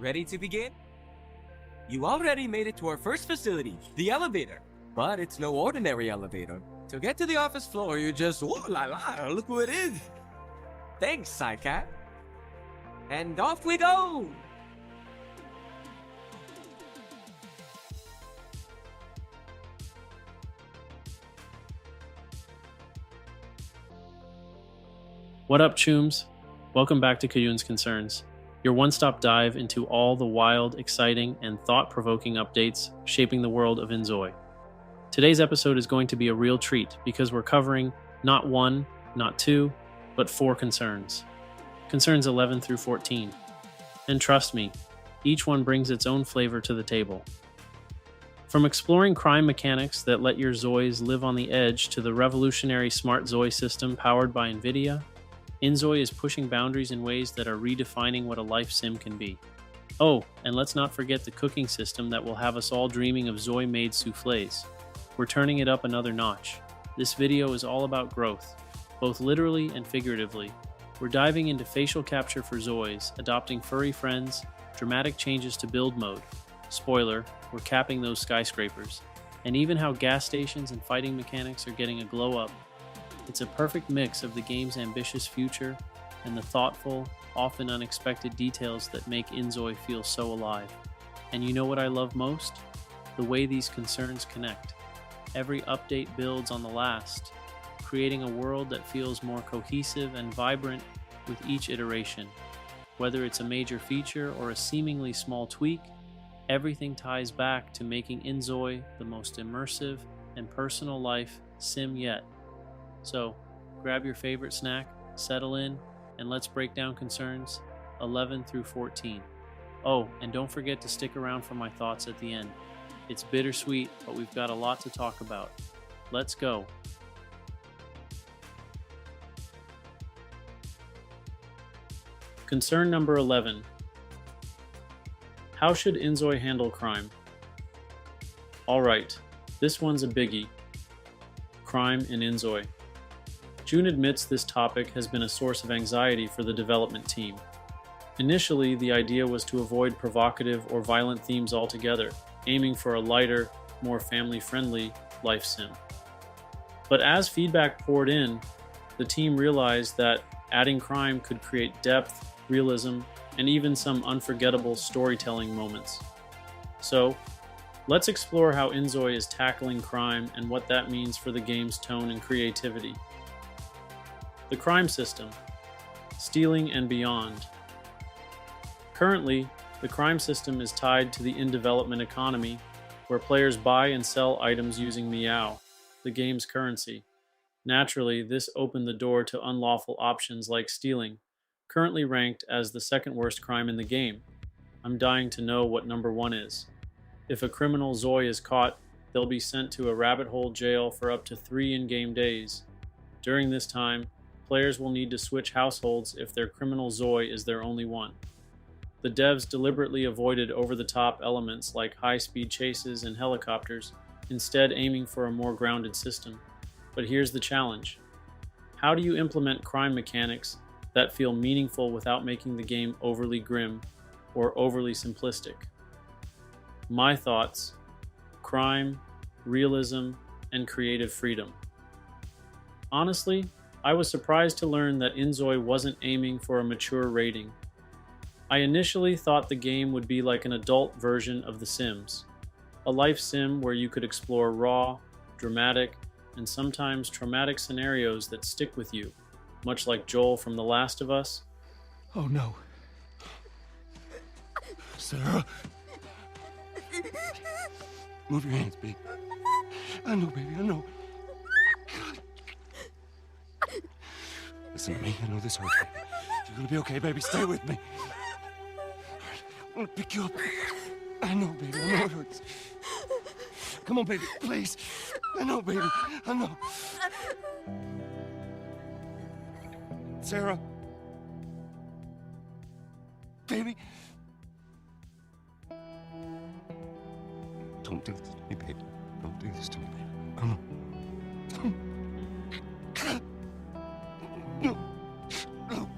Ready to begin? You already made it to our first facility, the elevator. But it's no ordinary elevator. To get to the office floor, you just, ooh la la, look who it is. Thanks, Psycat. And off we go! What up, Chooms? Welcome back to Kjun's Concerns, your one-stop dive into all the wild, exciting, and thought-provoking updates shaping the world of inZOI. Today's episode is going to be a real treat because we're covering not one, not two, but 4 concerns. Concerns 11 through 14. And trust me, each one brings its own flavor to the table. From exploring crime mechanics that let your Zois live on the edge to the revolutionary Smart Zois system powered by NVIDIA, inZOI is pushing boundaries in ways that are redefining what a life sim can be. Oh, and let's not forget the cooking system that will have us all dreaming of Zois-made soufflés. We're turning it up another notch. This video is all about growth, both literally and figuratively. We're diving into facial capture for Zois, adopting furry friends, dramatic changes to build mode. Spoiler, we're capping those skyscrapers. And even how gas stations and fighting mechanics are getting a glow up. It's a perfect mix of the game's ambitious future and the thoughtful, often unexpected details that make inZOI feel so alive. And you know what I love most? The way these concerns connect. Every update builds on the last, creating a world that feels more cohesive and vibrant with each iteration. Whether it's a major feature or a seemingly small tweak, everything ties back to making inZOI the most immersive and personal life sim yet. So, grab your favorite snack, settle in, and let's break down concerns 11 through 14. Oh, and don't forget to stick around for my thoughts at the end. It's bittersweet, but we've got a lot to talk about. Let's go. Concern number 11. How should inZOI handle crime? Alright, this one's a biggie. Crime in inZOI. Kjun admits this topic has been a source of anxiety for the development team. Initially, the idea was to avoid provocative or violent themes altogether, aiming for a lighter, more family-friendly life sim. But as feedback poured in, the team realized that adding crime could create depth, realism, and even some unforgettable storytelling moments. So, let's explore how inZOI is tackling crime and what that means for the game's tone and creativity. The crime system, stealing and beyond. Currently, the crime system is tied to the in-development economy, where players buy and sell items using Meow, the game's currency. Naturally, this opened the door to unlawful options like stealing, currently ranked as the second worst crime in the game. I'm dying to know what number 1 is. If a criminal Zoi is caught, they'll be sent to a rabbit hole jail for up to 3 in-game days. During this time, players will need to switch households if their criminal Zoi is their only one. The devs deliberately avoided over-the-top elements like high-speed chases and helicopters, instead aiming for a more grounded system. But here's the challenge. How do you implement crime mechanics that feel meaningful without making the game overly grim or overly simplistic? My thoughts: crime, realism, and creative freedom. Honestly, I was surprised to learn that inZOI wasn't aiming for a mature rating. I initially thought the game would be like an adult version of The Sims, a life sim where you could explore raw, dramatic, and sometimes traumatic scenarios that stick with you, much like Joel from The Last of Us. Oh no. Sarah? Move your hands, baby. I know, baby, I know. Listen to me, I know this hurts. You're gonna be okay, baby. Stay with me. I'm gonna pick you up. I know, baby, I know it hurts. Come on, baby, please. I know, baby, I know. Sarah? Baby? Don't do this to me, baby. Don't do this to me, baby. Come on. No. No.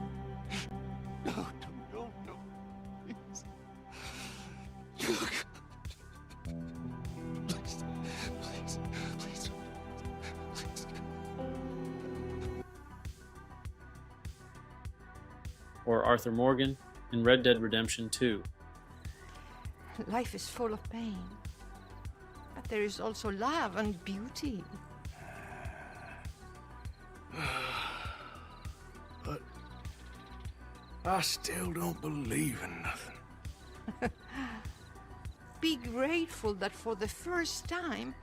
No, no, no, no. Please. or Arthur Morgan in Red Dead Redemption 2. Life is full of pain, but there is also love and beauty. But I still don't believe in nothing. Be grateful that for the first time,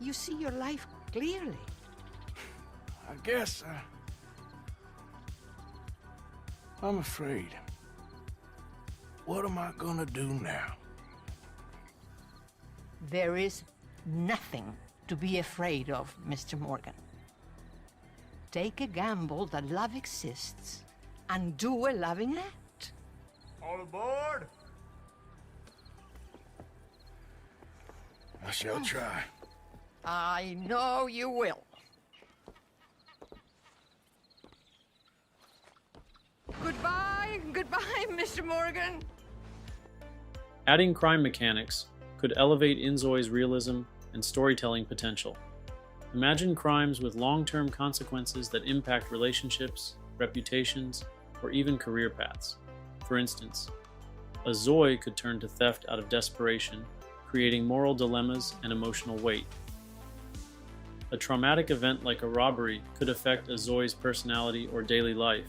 you see your life clearly. I guess I'm afraid. What am I gonna do now? There is nothing to be afraid of, Mr. Morgan. Take a gamble that love exists and do a loving act. All aboard? I shall try. I know you will. Goodbye, Mr. Morgan. Adding crime mechanics could elevate inZOI's realism and storytelling potential. Imagine crimes with long-term consequences that impact relationships, reputations, or even career paths. For instance, a Zoi could turn to theft out of desperation, creating moral dilemmas and emotional weight. A traumatic event like a robbery could affect a Zoi's personality or daily life,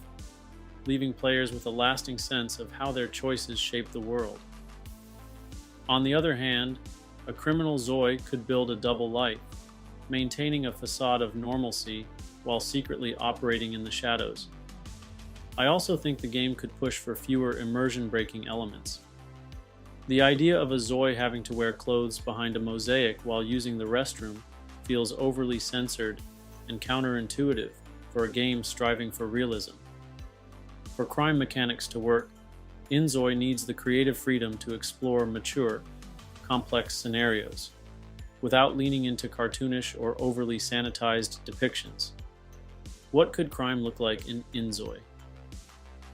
leaving players with a lasting sense of how their choices shape the world. On the other hand, a criminal Zoi could build a double life, maintaining a facade of normalcy while secretly operating in the shadows. I also think the game could push for fewer immersion-breaking elements. The idea of a Zoi having to wear clothes behind a mosaic while using the restroom feels overly censored and counterintuitive for a game striving for realism. For crime mechanics to work, inZOI needs the creative freedom to explore mature, complex scenarios, without leaning into cartoonish or overly sanitized depictions. What could crime look like in inZOI?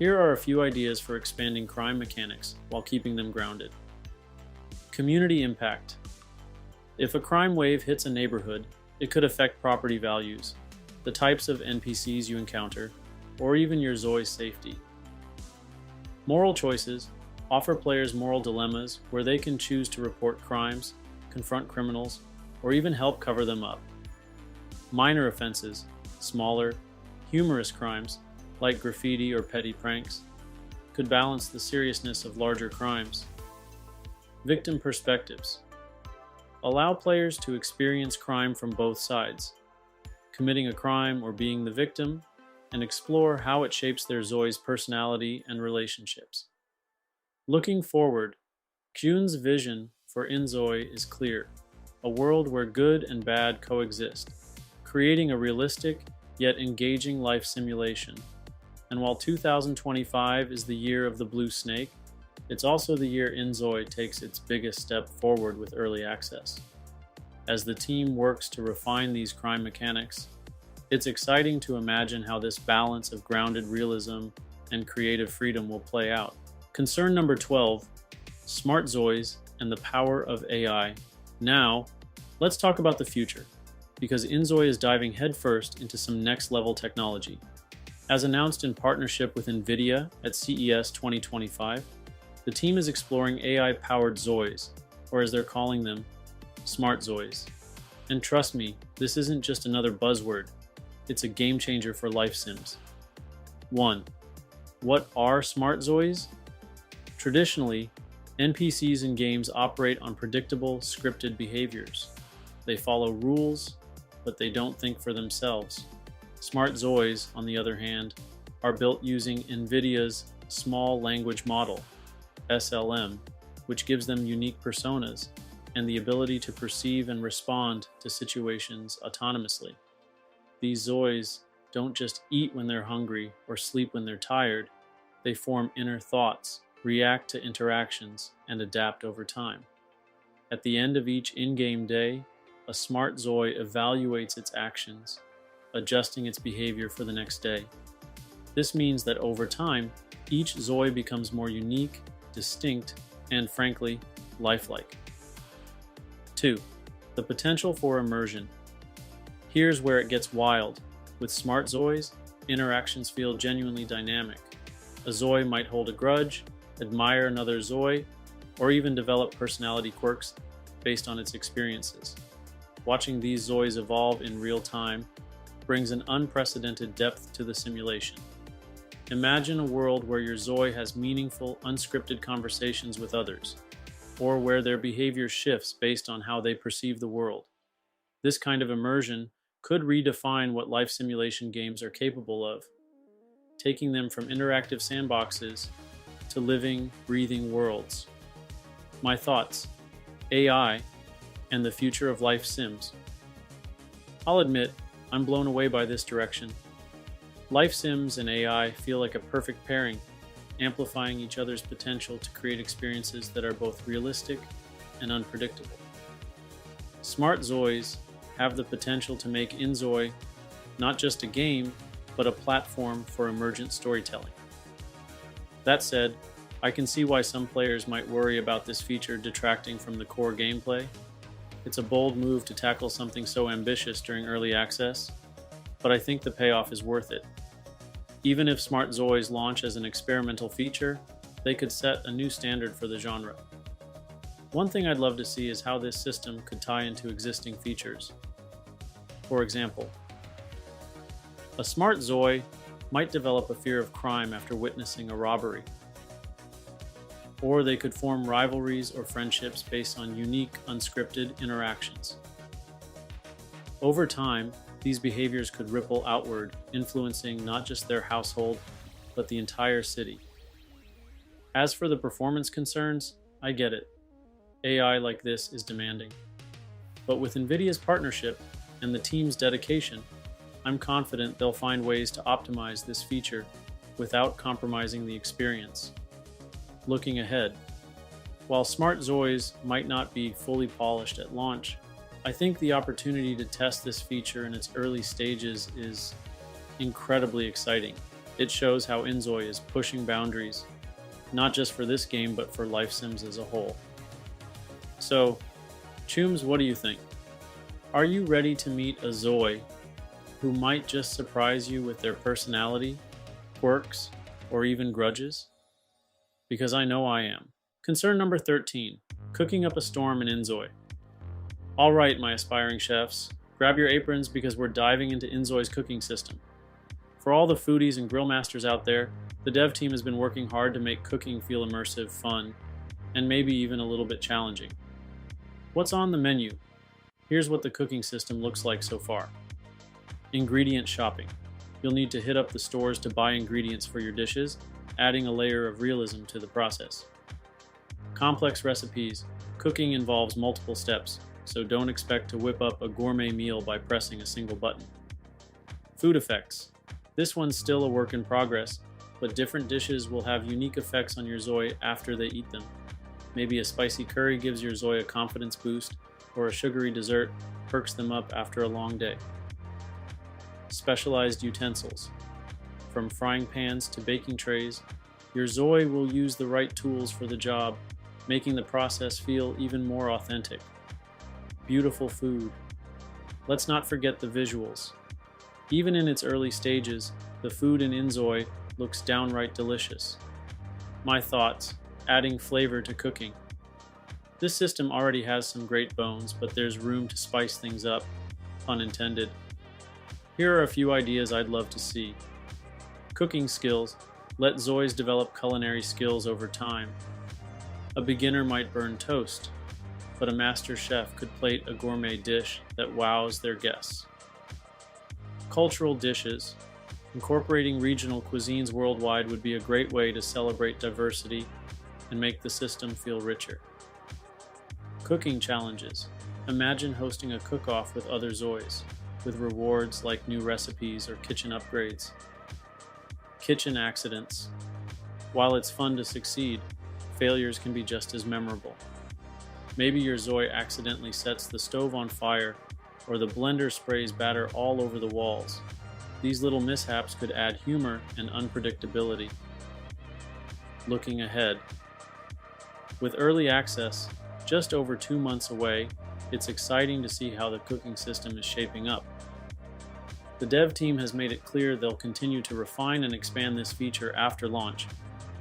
Here are a few ideas for expanding crime mechanics while keeping them grounded. Community impact. If a crime wave hits a neighborhood, it could affect property values, the types of NPCs you encounter, or even your Zoi's safety. Moral choices offer players moral dilemmas where they can choose to report crimes, confront criminals, or even help cover them up. Minor offenses, smaller, humorous crimes, like graffiti or petty pranks, could balance the seriousness of larger crimes. Victim perspectives. Allow players to experience crime from both sides, committing a crime or being the victim, and explore how it shapes their Zoi's personality and relationships. Looking forward, Kjun's vision for inZOI is clear: a world where good and bad coexist, creating a realistic yet engaging life simulation. And while 2025 is the year of the blue snake, it's also the year inZOI takes its biggest step forward with early access. As the team works to refine these crime mechanics, it's exciting to imagine how this balance of grounded realism and creative freedom will play out. Concern number 12, Smart Zois and the power of AI. Now, let's talk about the future, because inZOI is diving headfirst into some next-level technology. As announced in partnership with NVIDIA at CES 2025, the team is exploring AI-powered Zois, or as they're calling them, Smart Zois. And trust me, this isn't just another buzzword. It's a game changer for life sims. 1. What are Smart Zois? Traditionally, NPCs in games operate on predictable, scripted behaviors. They follow rules, but they don't think for themselves. Smart Zois, on the other hand, are built using NVIDIA's Small Language Model, SLM, which gives them unique personas and the ability to perceive and respond to situations autonomously. These Zois don't just eat when they're hungry or sleep when they're tired. They form inner thoughts, react to interactions, and adapt over time. At the end of each in-game day, a Smart Zoi evaluates its actions, adjusting its behavior for the next day. This means that over time, each Zoi becomes more unique, distinct, and frankly, lifelike. 2. The potential for immersion. Here's where it gets wild. With Smart Zois, interactions feel genuinely dynamic. A Zoi might hold a grudge, admire another Zoi, or even develop personality quirks based on its experiences. Watching these Zois evolve in real time brings an unprecedented depth to the simulation. Imagine a world where your Zoi has meaningful, unscripted conversations with others, or where their behavior shifts based on how they perceive the world. This kind of immersion could redefine what life simulation games are capable of, taking them from interactive sandboxes to living, breathing worlds. My thoughts: AI and the future of life sims. I'll admit, I'm blown away by this direction. Life sims and AI feel like a perfect pairing, amplifying each other's potential to create experiences that are both realistic and unpredictable. Smart Zois have the potential to make inZOI not just a game, but a platform for emergent storytelling. That said, I can see why some players might worry about this feature detracting from the core gameplay. It's a bold move to tackle something so ambitious during early access, but I think the payoff is worth it. Even if Smart Zois launch as an experimental feature, they could set a new standard for the genre. One thing I'd love to see is how this system could tie into existing features. For example, a Smart Zoi might develop a fear of crime after witnessing a robbery. Or they could form rivalries or friendships based on unique, unscripted interactions. Over time, these behaviors could ripple outward, influencing not just their household, but the entire city. As for the performance concerns, I get it. AI like this is demanding. But with NVIDIA's partnership and the team's dedication, I'm confident they'll find ways to optimize this feature without compromising the experience. Looking ahead, while Smart Zois might not be fully polished at launch, I think the opportunity to test this feature in its early stages is incredibly exciting. It shows how inZOI is pushing boundaries, not just for this game, but for life sims as a whole. So, Chooms, what do you think? Are you ready to meet a Zoi who might just surprise you with their personality, quirks, or even grudges? Because I know I am. Concern number 13, cooking up a storm in inZOI. All right, my aspiring chefs, grab your aprons because we're diving into inZOI's cooking system. For all the foodies and grill masters out there, the dev team has been working hard to make cooking feel immersive, fun, and maybe even a little bit challenging. What's on the menu? Here's what the cooking system looks like so far. Ingredient shopping. You'll need to hit up the stores to buy ingredients for your dishes, adding a layer of realism to the process. Complex recipes. Cooking involves multiple steps, so don't expect to whip up a gourmet meal by pressing a single button. Food effects. This one's still a work in progress, but different dishes will have unique effects on your Zoi after they eat them. Maybe a spicy curry gives your Zoi a confidence boost, or a sugary dessert perks them up after a long day. Specialized utensils. From frying pans to baking trays, your Zoi will use the right tools for the job, making the process feel even more authentic. Beautiful food. Let's not forget the visuals. Even in its early stages, the food in inZOI looks downright delicious. My thoughts: adding flavor to cooking. This system already has some great bones, but there's room to spice things up, pun intended. Here are a few ideas I'd love to see. Cooking skills. Let Zois develop culinary skills over time. A beginner might burn toast, but a master chef could plate a gourmet dish that wows their guests. Cultural dishes. Incorporating regional cuisines worldwide would be a great way to celebrate diversity and make the system feel richer. Cooking challenges. Imagine hosting a cook-off with other Zois, with rewards like new recipes or kitchen upgrades. Kitchen accidents. While it's fun to succeed, failures can be just as memorable. Maybe your Zoi accidentally sets the stove on fire, or the blender sprays batter all over the walls. These little mishaps could add humor and unpredictability. Looking ahead. With early access, just over 2 months away, it's exciting to see how the cooking system is shaping up. The dev team has made it clear they'll continue to refine and expand this feature after launch,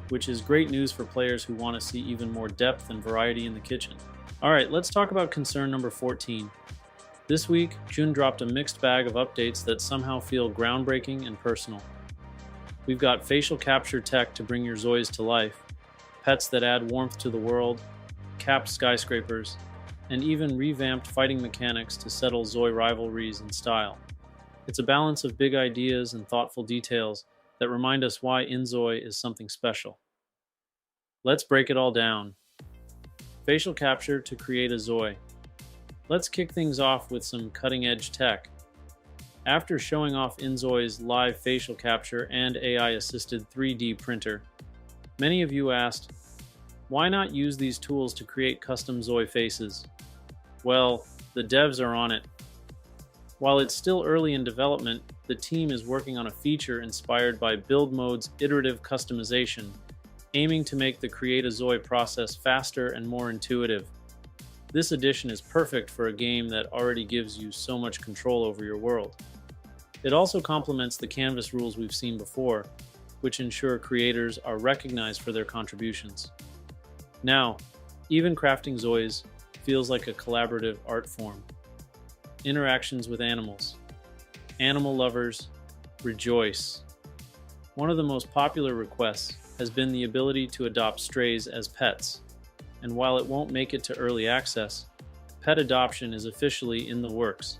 which is great news for players who want to see even more depth and variety in the kitchen. Alright, let's talk about concern number 14. This week, Kjun dropped a mixed bag of updates that somehow feel groundbreaking and personal. We've got facial capture tech to bring your Zois to life, pets that add warmth to the world, capped skyscrapers, and even revamped fighting mechanics to settle Zoi rivalries in style. It's a balance of big ideas and thoughtful details that remind us why inZOI is something special. Let's break it all down. Facial capture to create a Zoi. Let's kick things off with some cutting-edge tech. After showing off inZOI's live facial capture and AI-assisted 3D printer, many of you asked, why not use these tools to create custom Zoi faces? Well, the devs are on it. While it's still early in development, the team is working on a feature inspired by Build Mode's iterative customization, aiming to make the Create a Zoi process faster and more intuitive. This addition is perfect for a game that already gives you so much control over your world. It also complements the canvas rules we've seen before, which ensure creators are recognized for their contributions. Now, even crafting Zois feels like a collaborative art form. Interactions with animals. Animal lovers, rejoice. One of the most popular requests has been the ability to adopt strays as pets, and while it won't make it to early access, pet adoption is officially in the works.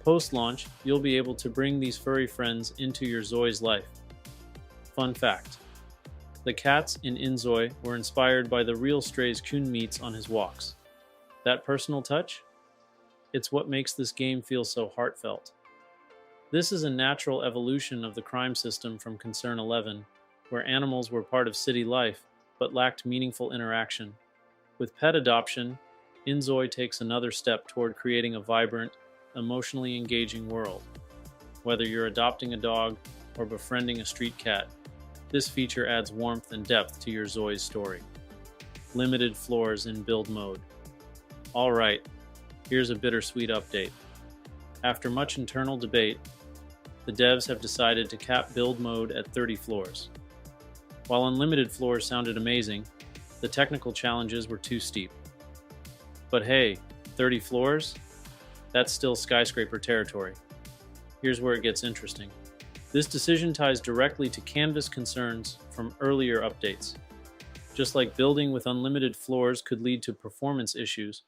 Post-launch, you'll be able to bring these furry friends into your Zoi's life. Fun fact: the cats in inZOI were inspired by the real strays Kjun meets on his walks. That personal touch? It's what makes this game feel so heartfelt. This is a natural evolution of the crime system from Concern 11, where animals were part of city life but lacked meaningful interaction. With pet adoption, inZOI takes another step toward creating a vibrant, emotionally engaging world. Whether you're adopting a dog or befriending a street cat, this feature adds warmth and depth to your Zoi's story. Limited floors in build mode. Alright, here's a bittersweet update. After much internal debate, the devs have decided to cap build mode at 30 floors. While unlimited floors sounded amazing, the technical challenges were too steep. But hey, 30 floors? That's still skyscraper territory. Here's where it gets interesting. This decision ties directly to canvas concerns from earlier updates. Just like building with unlimited floors could lead to performance issues,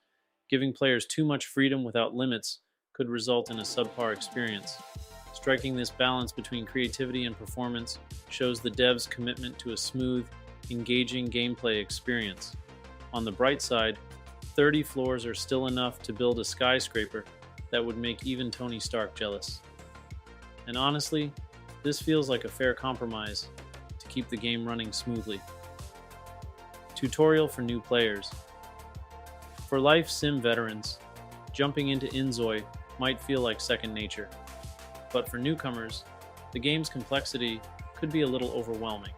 giving players too much freedom without limits could result in a subpar experience. Striking this balance between creativity and performance shows the devs' commitment to a smooth, engaging gameplay experience. On the bright side, 30 floors are still enough to build a skyscraper that would make even Tony Stark jealous. And honestly, this feels like a fair compromise to keep the game running smoothly. Tutorial for new players. For life sim veterans, jumping into inZOI might feel like second nature. But for newcomers, the game's complexity could be a little overwhelming.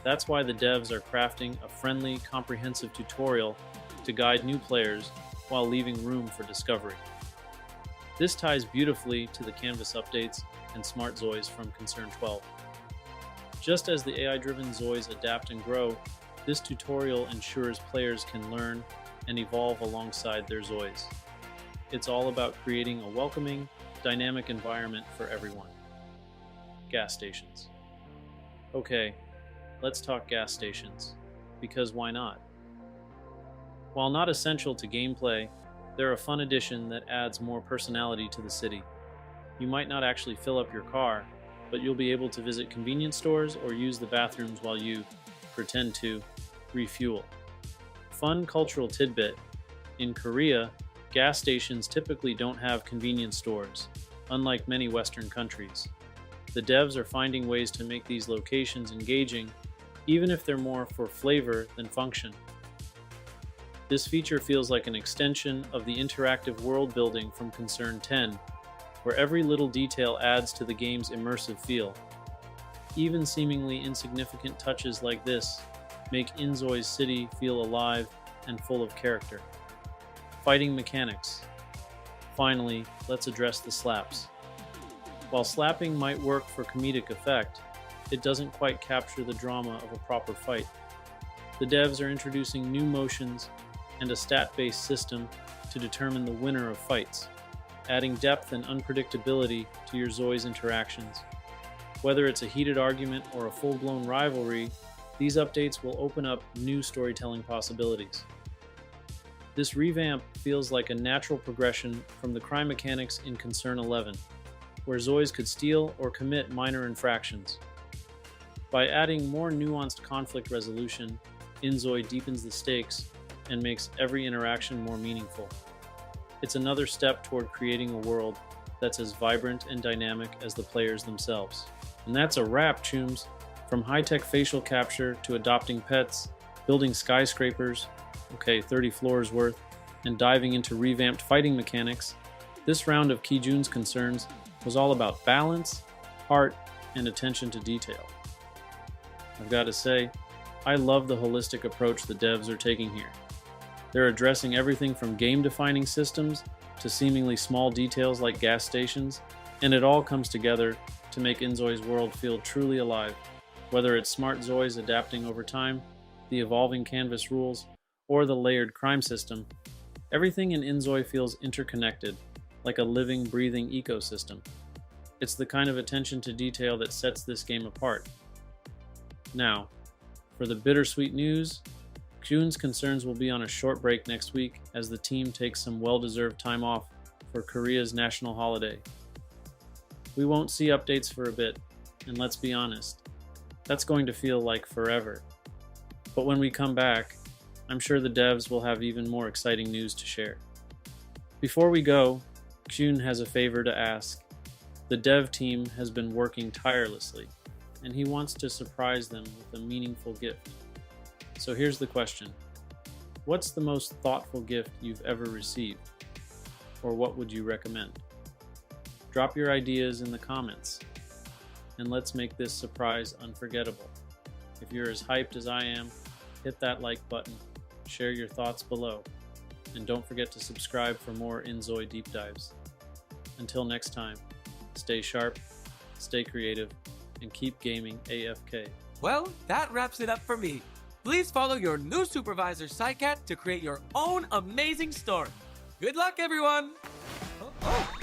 That's why the devs are crafting a friendly, comprehensive tutorial to guide new players while leaving room for discovery. This ties beautifully to the canvas updates and Smart Zois from Concern 12. Just as the AI-driven Zois adapt and grow, this tutorial ensures players can learn and evolve alongside their Zois. It's all about creating a welcoming, dynamic environment for everyone. Gas stations. Okay, let's talk gas stations, because why not? While not essential to gameplay, they're a fun addition that adds more personality to the city. You might not actually fill up your car, but you'll be able to visit convenience stores or use the bathrooms while you pretend to refuel. Fun cultural tidbit: in Korea, gas stations typically don't have convenience stores, unlike many Western countries. The devs are finding ways to make these locations engaging, even if they're more for flavor than function. This feature feels like an extension of the interactive world building from Concern 10, where every little detail adds to the game's immersive feel. Even seemingly insignificant touches like this make inZOI's city feel alive and full of character. Fighting mechanics. Finally, let's address the slaps. While slapping might work for comedic effect, it doesn't quite capture the drama of a proper fight. The devs are introducing new motions and a stat-based system to determine the winner of fights, adding depth and unpredictability to your Zoi's interactions. Whether it's a heated argument or a full-blown rivalry, these updates will open up new storytelling possibilities. This revamp feels like a natural progression from the crime mechanics in Concern 11, where Zois could steal or commit minor infractions. By adding more nuanced conflict resolution, inZOI deepens the stakes and makes every interaction more meaningful. It's another step toward creating a world that's as vibrant and dynamic as the players themselves. And that's a wrap, chooms. From high-tech facial capture to adopting pets, building skyscrapers, 30 floors worth, and diving into revamped fighting mechanics, this round of Kjun's concerns was all about balance, heart, and attention to detail. I've got to say, I love the holistic approach the devs are taking here. They're addressing everything from game-defining systems to seemingly small details like gas stations, and it all comes together to make inZOI's world feel truly alive. Whether it's Smart Zois adapting over time, the evolving canvas rules, or the layered crime system, everything in inZOI feels interconnected, like a living, breathing ecosystem. It's the kind of attention to detail that sets this game apart. Now, for the bittersweet news, Kjun's concerns will be on a short break next week as the team takes some well-deserved time off for Korea's national holiday. We won't see updates for a bit, and let's be honest, that's going to feel like forever. But when we come back, I'm sure the devs will have even more exciting news to share. Before we go, Kjun has a favor to ask. The dev team has been working tirelessly, and he wants to surprise them with a meaningful gift. So here's the question. What's the most thoughtful gift you've ever received? Or what would you recommend? Drop your ideas in the comments, and let's make this surprise unforgettable. If you're as hyped as I am, hit that like button, share your thoughts below, and don't forget to subscribe for more inZOI deep dives. Until next time, stay sharp, stay creative, and keep gaming AFK. Well, that wraps it up for me. Please follow your new supervisor, Psycat, to create your own amazing story. Good luck, everyone! Oh.